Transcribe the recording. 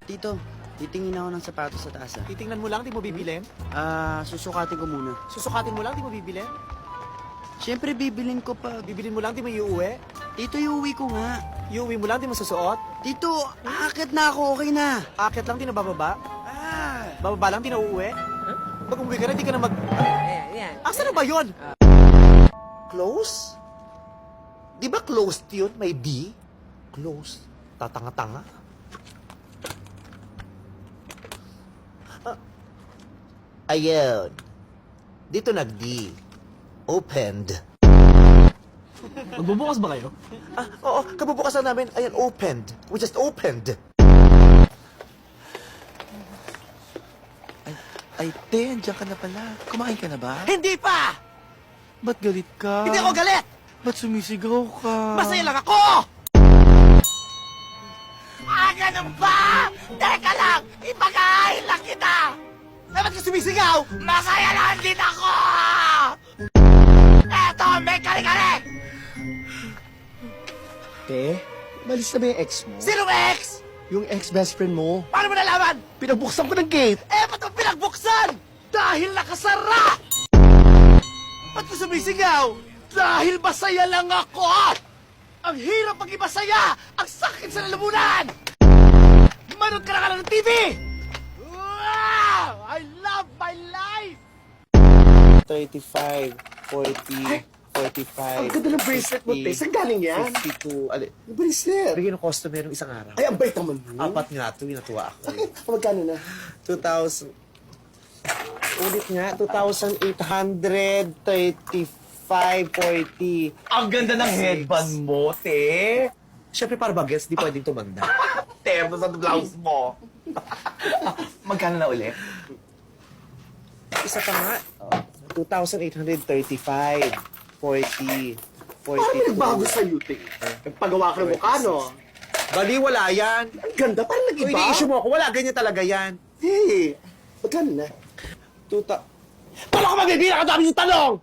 Tito, titingin ako ng sapatos sa taas, ah. Titingnan mo lang, di mo bibilin? Susukatin ko muna. Susukatin mo lang, di mo bibilin? Siyempre, bibilin ko pa. Bibilin mo lang, di mo iuwi? Tito, iuwi ko nga. Iuwi mo lang, di mo susuot? Tito, aakit na ako, okay na. Akit lang, di na bababa? Bababa lang, di na uuwi? Pag umuwi ka na, di ka na mag... Yan. Asa na ba yun? Close? Di ba closed yun? May B? Close. Tatanga-tanga. Ayun. Dito nag-D. Opened. Magbubukas ba kayo? Oo, kabubukasan namin. Ayan, opened. We just opened. Ay, te, andiyan ka na pala. Kumain ka na ba? Hindi pa! Ba't galit ka? Hindi ako galit! Ba't sumisigaw ka? Masaya lang ako! Ganun ba? Teka lang! Ipag-aahil lang kita! Ba't ka sumisigaw? Masaya lang din ako! Eto, may kali-kali! Te, malis na ba yung ex mo? Sinong ex? Yung ex-best friend mo. Paano mo nalaman? Pinagbuksan ko ng gate. Ba't mo pinagbuksan? Dahil nakasara! Ba't ka sumisigaw? Dahil masaya lang ako! Ang hirap maging masaya! Ang sakit sa lalamunan! Manood ka na ka lang ng TV! Wow! I love my life! 35, 40, 45. Ang ganda ng bracelet mo, te. Saan galing yan? 52. Yung bracelet. Bigyan ng customer ng isang araw. Ay, ang bait naman mo. Apat nga ito, natuwa ako. Magkano na? 2,000. Ulit nga, 2,835.40. Ang ganda ng headband mo, te. Siyempre, para bagets, di pwedeng tumanda. Terno sa blouse mo. Magkano na ulit? Isa pa nga. 2,835. 40. 42. Bago sa te. Nagpagawa ka ng mukha, no? Bali, wala yan. Ang ganda, parang Kung nag-iba. ini-issue mo ako, wala, ganyan talaga yan. Hey, magkano na? Tuta. Paano ka magbibilang? Ang dami yung tanong!